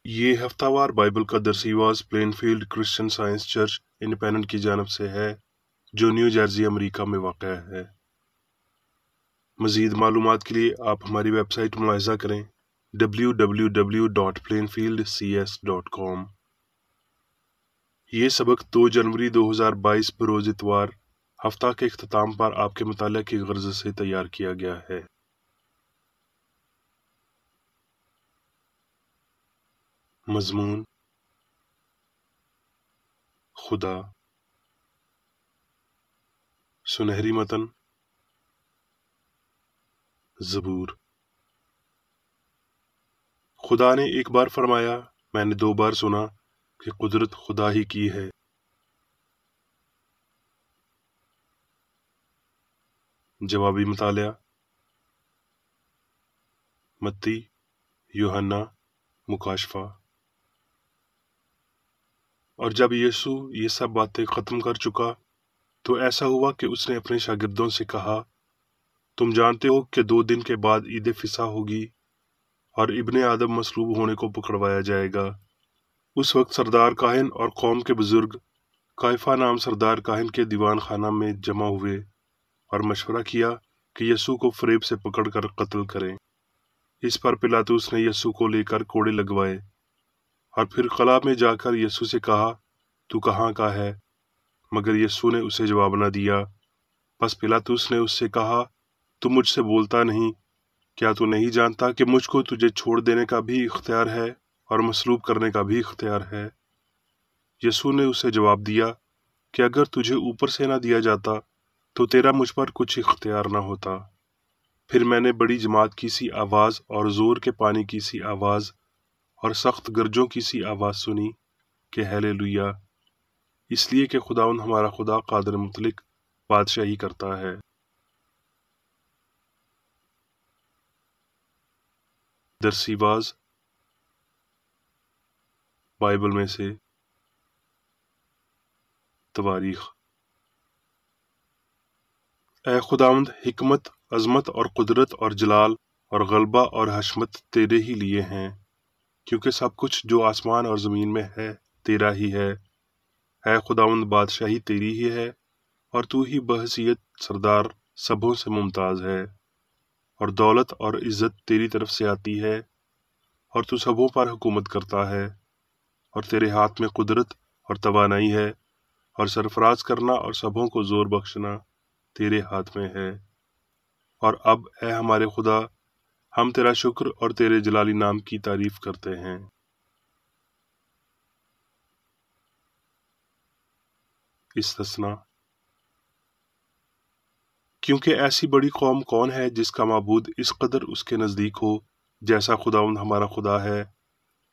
یہ ہفتہ وار بائبل کا درسیواز Plainfield Christian Science church independent کی جانب سے ہے جو نیو جرسی امریکہ میں واقع ہے۔ مزید معلومات کے لیے آپ ہماری ویب سائٹ ملاحظہ کریں www.plainfieldcs.com۔ یہ سبق 2 جنوری 2022 بروز اتوار ہفتہ کے اختتام پر آپ کے مطالعہ کی غرض سے تیار کیا گیا ہے۔ مضمون: خدا۔ سنہری متن: زبور۔ خدا نے ایک بار فرمایا، میں نے 2 بار سنا کہ قدرت خدا ہی کی ہے۔ جوابی مطالعہ: متی، یوحنا، مکاشفہ۔ اور جب یسوع یہ سب باتیں ختم کر چکا تو ایسا ہوا کہ اس نے اپنے شاگردوں سے کہا، تم جانتے ہو کہ 2 دن کے بعد عید فصح ہوگی اور ابن آدم مصلوب ہونے کو پکڑوایا جائے گا۔ اس وقت سردار کاہن اور قوم کے بزرگ قیافہ نام سردار کاہن کے دیوان خانہ میں جمع ہوئے اور مشورہ کیا کہ یسوع کو فریب سے پکڑ کر قتل کریں۔ اس پر پلاطس نے یسوع کو لے کر کوڑے لگوائے اور پھر قلعہ میں جا کر یسوع سے کہا، تو کہاں کا ہے؟ مگر یسوع نے اسے جواب نہ دیا۔ پس پلاطس نے اس سے کہا، تو مجھ سے بولتا نہیں؟ کیا تو نہیں جانتا کہ مجھ کو تجھے چھوڑ دینے کا بھی اختیار ہے اور مصلوب کرنے کا بھی اختیار ہے؟ یسوع نے اسے جواب دیا کہ اگر تجھے اوپر سے نہ دیا جاتا تو تیرا مجھ پر کچھ اختیار نہ ہوتا۔ پھر میں نے بڑی جماعت کی سی آواز اور زور کے پانی کی سی آواز اور سخت گرجوں کی سی آواز سنی کہ ہیلیلویا، اس لیے کہ خداوند ہمارا خدا قادر مطلق بادشاہی کرتا ہے۔ درسیواز بائبل میں سے تواریخ۔ اے خداوند، حکمت، عظمت اور قدرت اور جلال اور غلبہ اور حشمت تیرے ہی لیے ہیں، کیونکہ سب کچھ جو آسمان اور زمین میں ہے تیرا ہی ہے۔ اے خداوند، بادشاہی تیری ہی ہے اور تو ہی بحیثیت سردار سبوں سے ممتاز ہے، اور دولت اور عزت تیری طرف سے آتی ہے اور تو سبوں پر حکومت کرتا ہے، اور تیرے ہاتھ میں قدرت اور توانائی ہے، اور سرفراز کرنا اور سبوں کو زور بخشنا تیرے ہاتھ میں ہے۔ اور اب اے ہمارے خدا، ہم تیرا شکر اور تیرے جلالی نام کی تعریف کرتے ہیں۔ استثناء: کیونکہ ایسی بڑی قوم کون ہے جس کا معبود اس قدر اس کے نزدیک ہو جیسا خداوند ہمارا خدا ہے،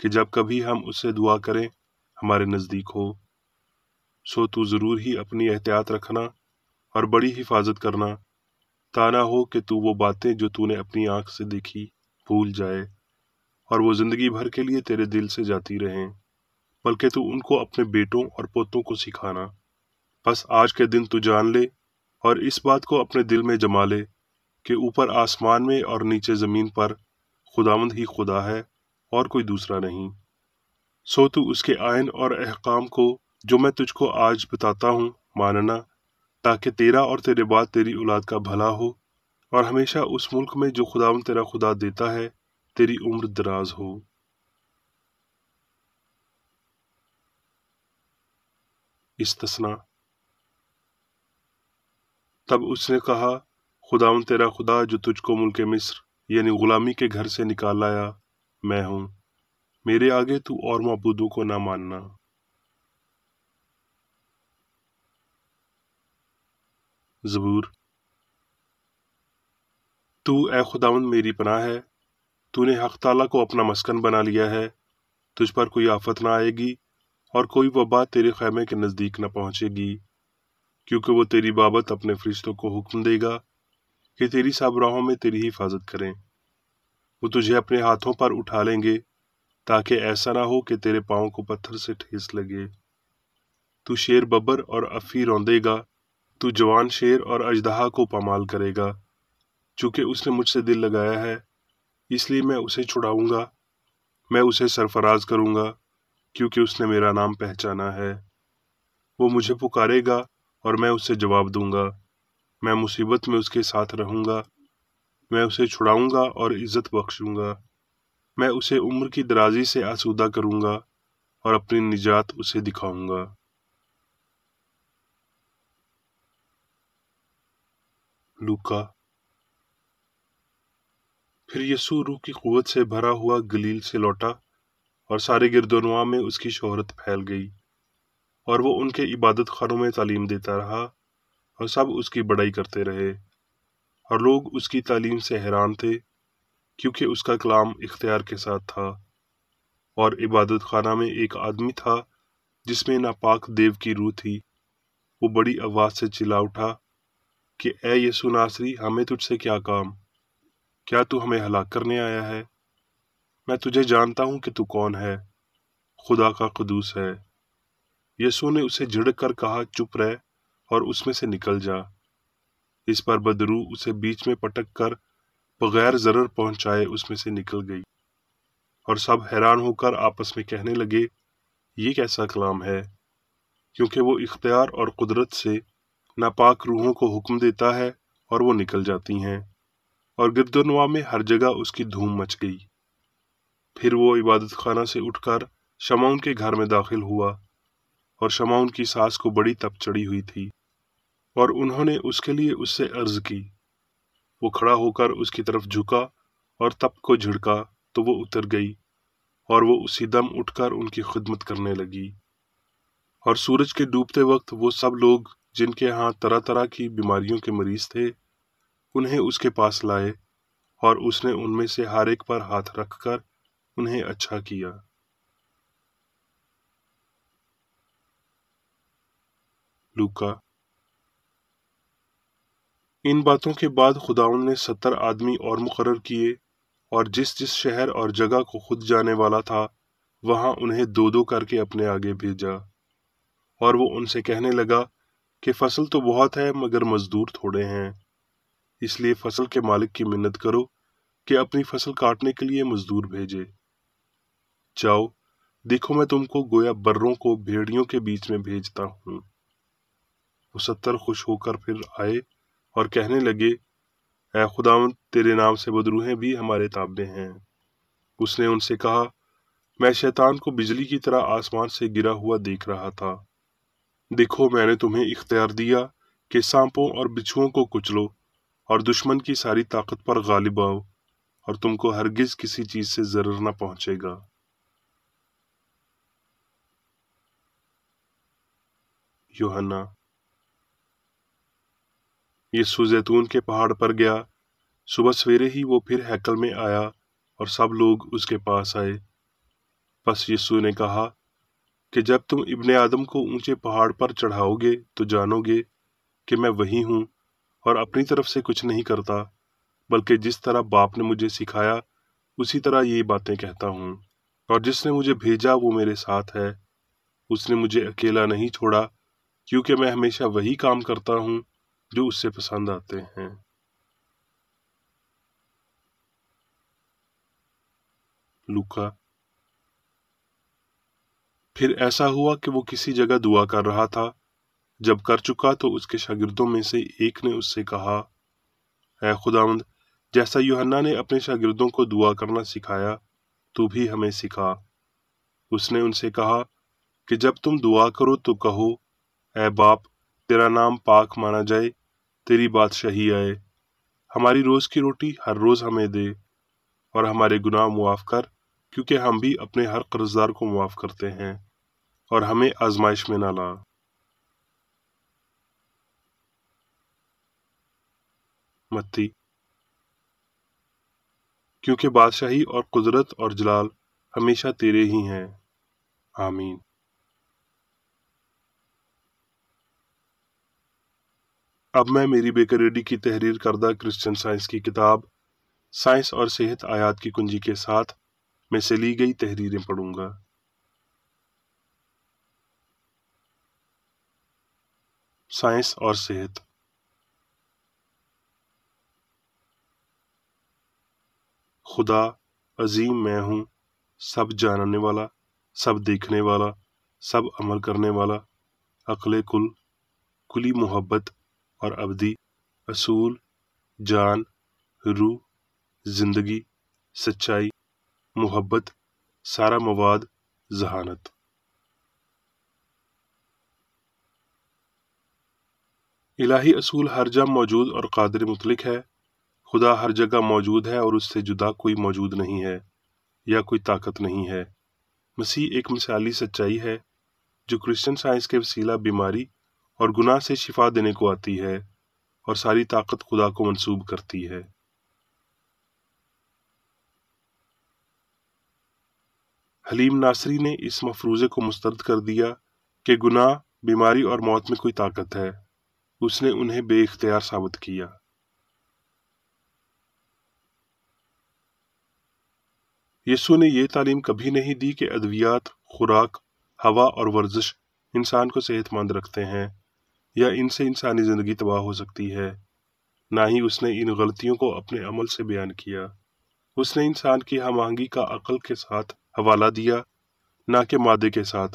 کہ جب کبھی ہم اس سے دعا کریں ہمارے نزدیک ہو۔ سو تو ضرور ہی اپنی احتیاط رکھنا اور بڑی حفاظت کرنا، تا نہ ہو کہ تو وہ باتیں جو تو نے اپنی آنکھ سے دیکھی بھول جائے، اور وہ زندگی بھر کے لیے تیرے دل سے جاتی رہیں، بلکہ تو ان کو اپنے بیٹوں اور پوتوں کو سکھانا۔ بس آج کے دن تو جان لے اور اس بات کو اپنے دل میں جما لے کہ اوپر آسمان میں اور نیچے زمین پر خداوند ہی خدا ہے اور کوئی دوسرا نہیں۔ سو تو اس کے آئین اور احکام کو جو میں تجھ کو آج بتاتا ہوں ماننا، تاکہ تیرا اور تیرے بعد تیری اولاد کا بھلا ہو، اور ہمیشہ اس ملک میں جو خداوند تیرا خدا دیتا ہے تیری عمر دراز ہو۔ استثناء: تب اس نے کہا، خداوند تیرا خدا جو تجھ کو ملک مصر یعنی غلامی کے گھر سے نکال لایا میں ہوں، میرے آگے تو اور معبودوں کو نہ ماننا۔ زبور۔ تو اے خداوند میری پناہ ہے، تو نے حق تعالیٰ کو اپنا مسکن بنا لیا ہے، تجھ پر کوئی آفت نہ آئے گی اور کوئی وبا تیرے خیمے کے نزدیک نہ پہنچے گی، کیونکہ وہ تیری بابت اپنے فرشتوں کو حکم دے گا کہ تیری سب راہوں میں تیری حفاظت کریں۔ وہ تجھے اپنے ہاتھوں پر اٹھا لیں گے تاکہ ایسا نہ ہو کہ تیرے پاؤں کو پتھر سے ٹھیس لگے۔ تو شیر ببر اور افی روندے گا، تو جوان شیر اور اژدہا کو پامال کرے گا۔ چونکہ اس نے مجھ سے دل لگایا ہے اس لیے میں اسے چھڑاؤں گا، मैं उसे सरफराज करूंगा, क्योंकि उसने मेरा नाम पहचाना है। वो मुझे पुकारेगा और मैं उसे जवाब दूंगा। मैं मुसीबत में उसके साथ रहूंगा। मैं उसे छुड़ाऊंगा और इज्जत बख्शूंगा। मैं उसे उम्र की दराजी से आसूदा करूंगा और अपनी निजात उसे दिखाऊंगा। लूका। फिर यीशु रूह की कुव्वत से भरा हुआ गलील से लौटा, और सारे गिरदोनवा में उसकी शोहरत फैल गई, और वो उनके इबादत खानों में तालीम देता रहा, और सब उसकी बड़ाई करते रहे। और लोग उसकी तालीम से हैरान थे, क्योंकि उसका कलाम इख्तियार के साथ था। और इबादत खाना में एक आदमी था जिसमें नापाक देव की रूह थी। वो बड़ी आवाज से चिल्ला उठा कि ए यीशु नासरी, हमें तुझसे क्या काम? क्या तू हमें हलाक करने आया है? मैं तुझे जानता हूं कि तू कौन है, खुदा का कुदूस है। यीशु ने उसे झिड़क कर कहा, चुप रह और उसमें से निकल जा। इस पर बदरू उसे बीच में पटक कर बगैर जरर पहुंचाए उसमें से निकल गई। और सब हैरान होकर आपस में कहने लगे, ये कैसा कलाम है, क्योंकि वो इख्तियार और कुदरत से नापाक रूहों को हुक्म देता है और वो निकल जाती हैं। और गिरदोनवा में हर जगह उसकी धूम मच गई। फिर वो इबादत खाना से उठकर शमौन के घर में दाखिल हुआ, और शमौन की सास को बड़ी तप चढ़ी हुई थी, और उन्होंने उसके लिए उससे अर्ज की। वो खड़ा होकर उसकी तरफ झुका और तप को झिड़का, तो वो उतर गई, और वो उसी दम उठकर उनकी खिदमत करने लगी। और सूरज के डूबते वक्त वो सब लोग जिनके यहाँ तरह तरह की बीमारियों के मरीज थे, उन्हें उसके पास लाए, और उसने उनमें से हर एक पर हाथ रखकर उन्हें अच्छा किया। लूका। इन बातों के बाद खुदावंद ने 70 आदमी और मुकर्रर किए, और जिस जिस शहर और जगह को खुद जाने वाला था, वहां उन्हें दो दो करके अपने आगे भेजा। और वो उनसे कहने लगा कि फसल तो बहुत है, मगर मजदूर थोड़े हैं। इसलिए फसल के मालिक की मिन्नत करो कि अपनी फसल काटने के लिए मजदूर भेजे। जाओ, देखो मैं तुमको गोया बर्रों को भेड़ियों के बीच में भेजता हूँ। वो 70 खुश होकर फिर आए और कहने लगे, ऐ खुदावंद, तेरे नाम से बदरूहें भी हमारे ताबे हैं। उसने उनसे कहा, मैं शैतान को बिजली की तरह आसमान से गिरा हुआ देख रहा था। देखो, मैंने तुम्हें इख्तियार दिया कि सांपों और बिच्छुओं को कुचलो, और दुश्मन की सारी ताकत पर गालिब आओ, और तुमको हरगिज किसी चीज से जरर न पहुंचेगा। यूहन्ना। यीशु जैतून के पहाड़ पर गया। सुबह सवेरे ही वो फिर हैकल में आया, और सब लोग उसके पास आए। बस यीशु ने कहा कि जब तुम इब्ने आदम को ऊंचे पहाड़ पर चढ़ाओगे, तो जानोगे कि मैं वही हूँ, और अपनी तरफ से कुछ नहीं करता, बल्कि जिस तरह बाप ने मुझे सिखाया उसी तरह ये बातें कहता हूँ। और जिसने मुझे भेजा वो मेरे साथ है। उसने मुझे अकेला नहीं छोड़ा, क्योंकि मैं हमेशा वही काम करता हूँ जो उससे पसंद आते हैं। लूका। फिर ऐसा हुआ कि वो किसी जगह दुआ कर रहा था। जब कर चुका तो उसके शागिर्दों में से एक ने उससे कहा, ऐ खुदावंद, जैसा यूहन्ना ने अपने शागिर्दों को दुआ करना सिखाया, तू भी हमें सिखा। उसने उनसे कहा कि जब तुम दुआ करो तो कहो, ऐ बाप, तेरा नाम पाक माना जाए, तेरी बादशाही आए, हमारी रोज की रोटी हर रोज हमें दे, और हमारे गुनाह मुआफ कर, क्योंकि हम भी अपने हर कर्जदार को मुआफ करते हैं, और हमें आजमाइश में ना ला। मत्ती। क्योंकि बादशाही और कुदरत और जलाल हमेशा तेरे ही हैं। आमीन। अब मैं मेरी बेकरेडी की तहरीर करदा क्रिश्चियन साइंस की किताब साइंस और सेहत आयात की कुंजी के साथ में से ली गई तहरीरें पढ़ूंगा। साइंस और सेहत। खुदा अजीम मैं हूँ, सब जानने वाला, सब देखने वाला, सब अमल करने वाला, अक्ल कुल, कुली मोहब्बत और अबदी, असूल, जान, रूह, जिंदगी, सच्चाई, मोहब्बत, सारा मवाद, जहानत। इलाही असूल हर जगह मौजूद और कादिर मुतलिक है। खुदा हर जगह मौजूद है और उससे जुदा कोई मौजूद नहीं है या कोई ताकत नहीं है। मसीह एक मिसाली सच्चाई है जो क्रिश्चियन साइंस के वसीला बीमारी और गुनाह से शिफा देने को आती है और सारी ताकत खुदा को मंसूब करती है। हलीम नासरी ने इस मफरूज़े को मुस्तरद कर दिया कि गुनाह, बीमारी और मौत में कोई ताकत है। उसने उन्हें बेइख्तियार साबित किया। यीशु ने यह तालीम कभी नहीं दी कि अद्वियात, खुराक, हवा और वर्जिश इंसान को सेहतमंद रखते हैं या इनसे इंसानी ज़िंदगी तबाह हो सकती है। ना ही उसने इन गलतियों को अपने अमल से बयान किया। उसने इंसान की हमआहंगी का अक्ल के साथ हवाला दिया, ना कि मादे के साथ,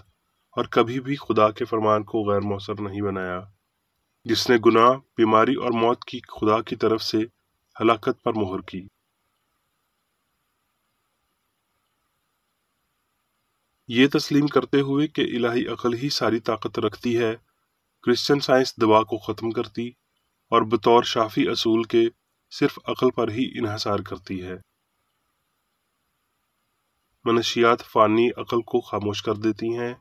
और कभी भी खुदा के फरमान को गैर मौसर नहीं बनाया, जिसने गुनाह, बीमारी और मौत की खुदा की तरफ से हलाकत पर मोहर की। ये तस्लीम करते हुए कि इलाही अक्ल ही सारी ताकत रखती है, क्रिश्चियन साइंस दवा को ख़त्म करती और बतौर शाफी असूल के सिर्फ अक्ल पर ही इन्हसार करती है। मनशियात फ़ानी अक्ल को खामोश कर देती हैं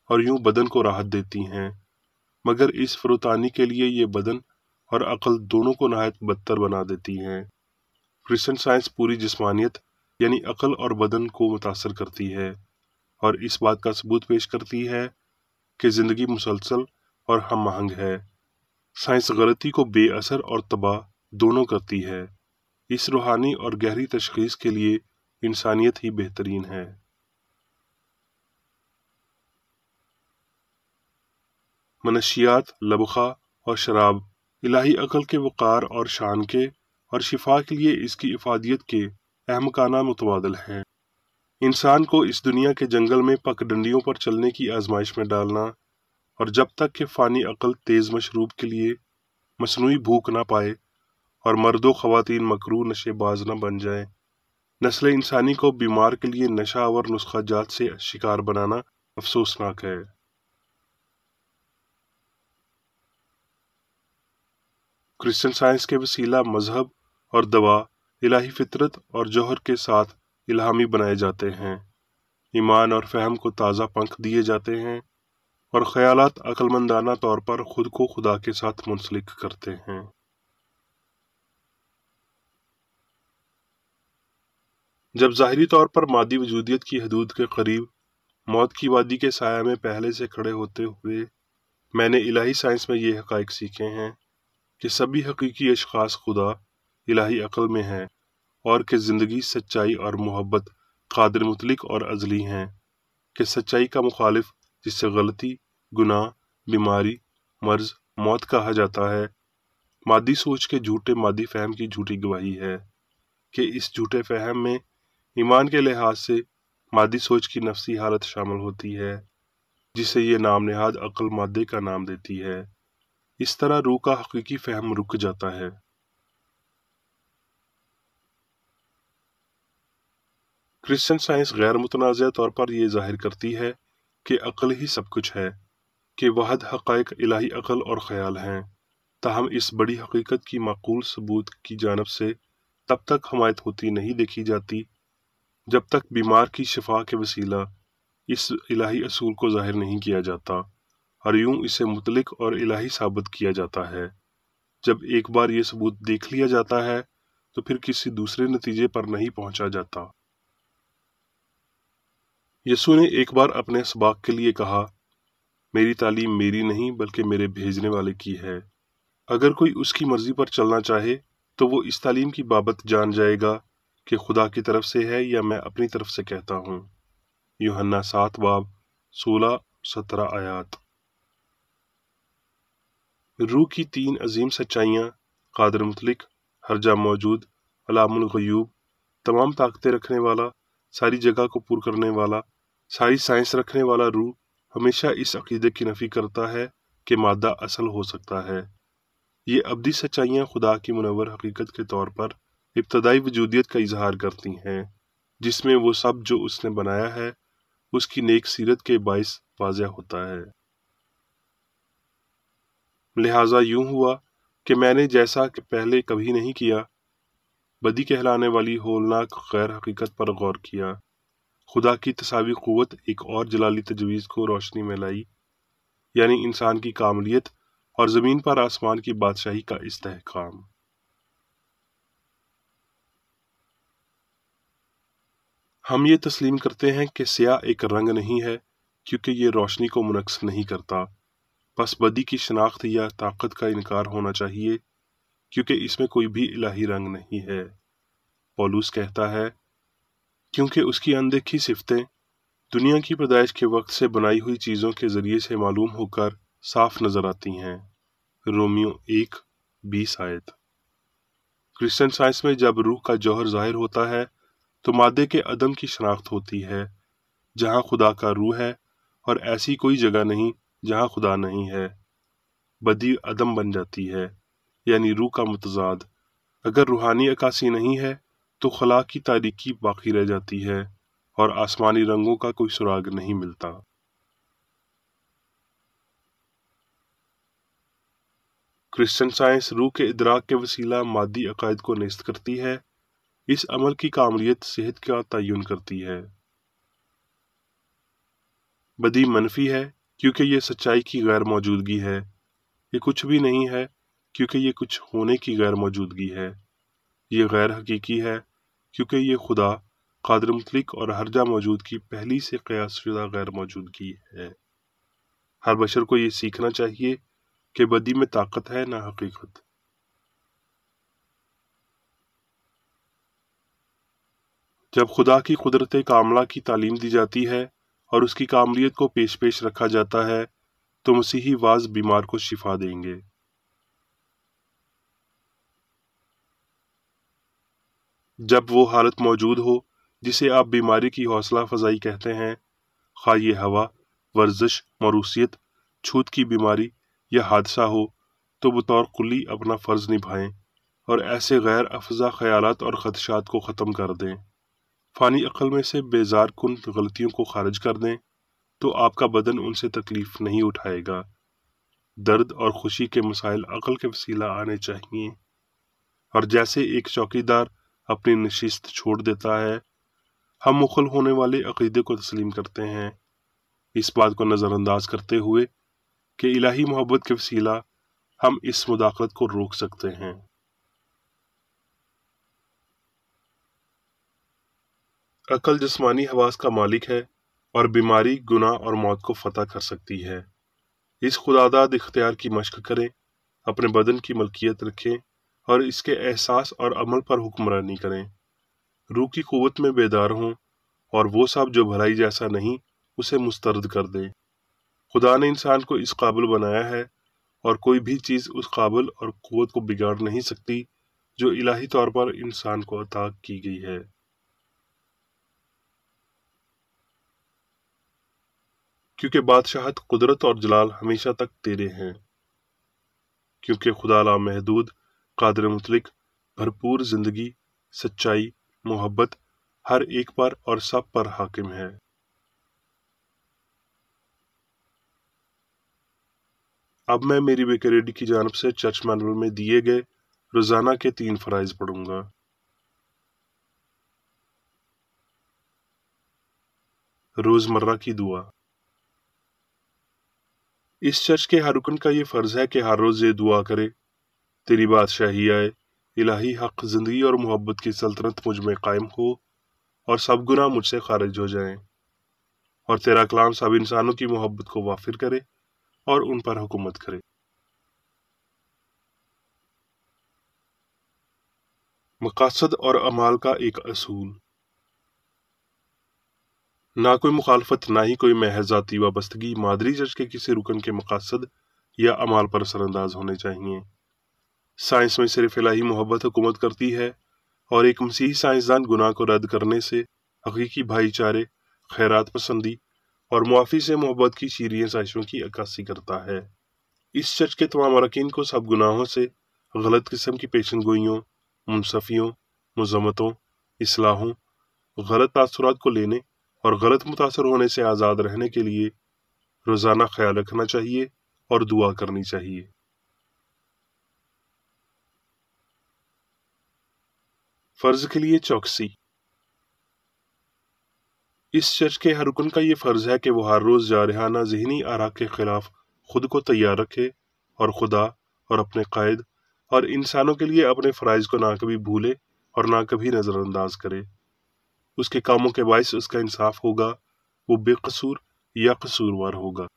और यूं बदन को राहत देती हैं, मगर इस फरोतानी के लिए ये बदन और अक्ल दोनों को नहायत बदतर बना देती हैं। क्रिश्चियन साइंस पूरी जिस्मानियत यानी अक्ल और बदन को मुतासर करती है और इस बात का सबूत पेश करती है कि ज़िंदगी मुसलसल और हम आहंग है। साइंस गलती को बेअसर और तबाह दोनों करती है। इस रूहानी और गहरी तशखीस के लिए इंसानियत ही बेहतरीन है। मनशियात, लबखा और शराब इलाही अक्ल के वक़ार और शान के और शिफा के लिए इसकी इफादियत के अहमकाना मुतबादल हैं। इंसान को इस दुनिया के जंगल में पगडंडियों पर चलने की आजमाइश में डालना और जब तक कि फ़ानी अक्ल तेज़ मशरूब के लिए मसनूई भूख ना पाए और मर्दो ख़वातीन मकरू नशेबाज न बन जाएं, नस्ल इंसानी को बीमार के लिए नशा और नुस्खा जात से शिकार बनाना अफसोसनाक है। क्रिश्चियन साइंस के वसीला मजहब और दवा इलाही फितरत और जौहर के साथ इल्हामी बनाए जाते हैं। ईमान और फ़हम को ताज़ा पंख दिए जाते हैं और ख्यालात अक्लमंदाना तौर पर खुद को खुदा के साथ मुंसलिक करते हैं। जब ज़ाहिरी तौर पर मादी वजूदियत की हदूद के करीब मौत की वादी के साया में पहले से खड़े होते हुए मैंने इलाही साइंस में ये हक़ाइक़ सीखे हैं कि सभी हकीकी अशख़ास खुदा इलाही अक्ल में हैं और कि ज़िंदगी, सच्चाई और मोहब्बत कादिर मुतलिक और अज़ली हैं, कि सच्चाई का मुखालिफ जिससे गलती, गुनाह, बीमारी, मर्ज, मौत कहा जाता है, मादी सोच के झूठे मादी फ़हम की झूठी गवाही है, कि इस झूठे फ़हम में ईमान के लिहाज से मादी सोच की नफसी हालत शामिल होती है, जिसे ये नाम नेहाद अक्ल मादे का नाम देती है। इस तरह रूह का हकीकी फ़हम रुक जाता है। क्रिश्चियन साइंस गैर मुतनाज़ा तौर पर यह ज़ाहिर करती है कि अक्ल ही सब कुछ है, कि वाहिद हक़ाइक़ इलाही अक्ल और ख़याल हैं। ताहम इस बड़ी हकीकत की माकूल सबूत की जानब से तब तक हमायत होती नहीं देखी जाती जब तक बीमार की शिफा के वसीला इस इलाही असूल को ज़ाहिर नहीं किया जाता और यूं इसे मुतलिक और इलाही साबित किया जाता है। जब एक बार ये सबूत देख लिया जाता है तो फिर किसी दूसरे नतीजे पर नहीं पहुंचा जाता। यीशु ने एक बार अपने सबाक के लिए कहा, मेरी तालीम मेरी नहीं बल्कि मेरे भेजने वाले की है। अगर कोई उसकी मर्जी पर चलना चाहे तो वो इस तालीम की बाबत जान जाएगा कि खुदा की तरफ से है या मैं अपनी तरफ से कहता हूँ। यूहन्ना 7 बाब 16-17 आयात। रूह की 3 अजीम सच्चाइयाँ, कादिर मुतलिक, हर जा मौजूद, अलामुल गयूब, तमाम ताकतें रखने वाला, सारी जगह को पूरा करने वाला, सारी साइंस रखने वाला रूह हमेशा इस अकीदे की नफी करता है कि मादा असल हो सकता है। ये अब्दी सच्चाइयाँ खुदा की मुनव्वर हकीकत के तौर पर इब्तदाई वजूदियत का इजहार करती हैं, जिसमें वो सब जो उसने बनाया है उसकी नेक सीरत के बाइस वाज़ह होता है। लिहाजा यूं हुआ कि मैंने जैसा कि पहले कभी नहीं किया, बदी कहलाने वाली होलनाक गैर हकीकत पर गौर किया। खुदा की तसावी क़ुव्वत एक और जलाली तजवीज़ को रोशनी में लाई, यानी इंसान की कामलियत और ज़मीन पर आसमान की बादशाही का इस्तेहकाम। हम ये तस्लीम करते हैं कि स्याह एक रंग नहीं है क्योंकि ये रोशनी को मुनक्स नहीं करता। बस बदी की शनाख्त या ताकत का इनकार होना चाहिए क्योंकि इसमें कोई भी इलाही रंग नहीं है। पौलुस कहता है, क्योंकि उसकी अनदेखी सिफतें दुनिया की पैदाइश के वक्त से बनाई हुई चीज़ों के ज़रिए से मालूम होकर साफ नज़र आती हैं। रोमियो 1:20 आयत। क्रिश्चियन साइंस में जब रूह का जौहर ज़ाहिर होता है तो मादे के अदम की शनाख्त होती है, जहाँ खुदा का रूह है और ऐसी कोई जगह नहीं जहाँ खुदा नहीं है। बदी अदम बन जाती है, यानी रूह का मुतजाद। अगर रूहानी अक्कासी नहीं है तो खला की तारीकी बाकी रह जाती है और आसमानी रंगों का कोई सुराग नहीं मिलता। क्रिश्चियन साइंस रूह के इदराक के वसीला मादी अकायद को नेस्त करती है। इस अमल की कामलियत सेहत का तयन करती है। बदी मनफी है क्योंकि ये सच्चाई की गैर मौजूदगी है। ये कुछ भी नहीं है क्योंकि ये कुछ होने की गैर मौजूदगी है। ये गैर हकीकी है क्योंकि ये खुदा कादिर मुतलिक और हरजा मौजूद की पहली से क़यासशुदा गैर मौजूदगी है। हर बशर को ये सीखना चाहिए कि बदी में ताकत है ना हकीकत। जब खुदा की कुदरत कामला की तालीम दी जाती है और उसकी कामलियत को पेश पेश रखा जाता है तो मसीही वाज बीमार को शिफा देंगे। जब वो हालत मौजूद हो जिसे आप बीमारी की हौसला अफजाई कहते हैं, खा ये हवा, वर्जिश, मरूसियत, छूत की बीमारी या हादसा हो, तो बतौर कुल्ली अपना फ़र्ज निभाएं और ऐसे गैर अफजा ख्यालात और ख़दशात को ख़त्म कर दें। फ़ानी अक्ल में से बेजार कुन गलतियों को खारिज कर दें तो आपका बदन उनसे तकलीफ़ नहीं उठाएगा। दर्द और खुशी के मसाइल अक्ल के वसीला आने चाहिए, और जैसे एक चौकीदार अपनी नशिस्त छोड़ देता है, हम मुखल होने वाले अकीदे को तस्लीम करते हैं, इस बात को नज़रअंदाज करते हुए कि इलाही मोहब्बत के वसीला हम इस मुदाखलत को रोक सकते हैं। अकल जिस्मानी हवास का मालिक है और बीमारी, गुनाह और मौत को फतह कर सकती है। इस खुदादाद इख्तियार की मशक करें, अपने बदन की मलकियत रखें और इसके एहसास और अमल पर हुक्मरानी करें। रूह की कुव्वत में बेदार हों और वो सब जो भलाई जैसा नहीं उसे मुस्तरद कर दें। खुदा ने इंसान को इस काबिल बनाया है और कोई भी चीज़ उस काबिल और कुव्वत को बिगाड़ नहीं सकती जो इलाही तौर पर इंसान को अता की गई है। क्योंकि बादशाहत, कुदरत और जलाल हमेशा तक तेरे हैं। क्योंकि खुदा लामहदूद, कादिर मुतलिक, भरपूर जिंदगी, सच्चाई, मोहब्बत हर एक पर और सब पर हाकिम है। अब मैं मेरी बेकरेडी की जानब से चर्च मैनुअल में दिए गए रोज़ाना के 3 फ़राइज़ पढ़ूंगा। रोज़मर्रा की दुआ। इस चर्च के हर रुकन का ये फ़र्ज़ है कि हर रोज़ ये दुआ करे, तेरी बादशाही आए, इलाही हक, ज़िंदगी और मोहब्बत की सल्तनत मुझ में कायम हो और सब गुनाह मुझसे खारिज हो जाएं, और तेरा कलाम सब इंसानों की मोहब्बत को वाफिर करे और उन पर हुकूमत करे। मकासद और अमाल का एक असूल। ना कोई मुखालफत, ना ही कोई महज ज़ाती वाबस्तगी मादरी चर्च के किसी रुकन के मकासद या अमाल पर असरअंदाज होने चाहिए। साइंस में सिर्फ इलाही मोहब्बत हुकूमत करती है और एक मसीही साइंसदान गुनाह को रद्द करने से حقیقی بھائی چارے، خیرات پسندی اور معافی سے محبت کی شیریں سازشوں کی عکاسی کرتا ہے۔ اس چرچ کے تمام اراکین کو سب گناہوں سے، غلط قسم کی پیشن گوئیوں، منصفیوں، مذمتوں، اصلاحوں، غلط تاثرات کو لینے اور غلط متاثر ہونے سے آزاد رہنے کے لیے روزانہ خیال رکھنا چاہیے اور دعا کرنی چاہیے۔ فرض کے لیے چوکسی۔ اس چرچ کے ہر رکن کا یہ فرض ہے کہ وہ ہر روز جارحانہ ذہنی آراء کے خلاف خود کو تیار رکھے اور خدا اور اپنے قائد اور انسانوں کے لیے اپنے فرائض کو نہ کبھی بھولے اور نہ کبھی نظر انداز کرے۔ اس کے کاموں کے باعث اس کا انصاف ہوگا، وہ بے قصور یا قصوروار ہوگا۔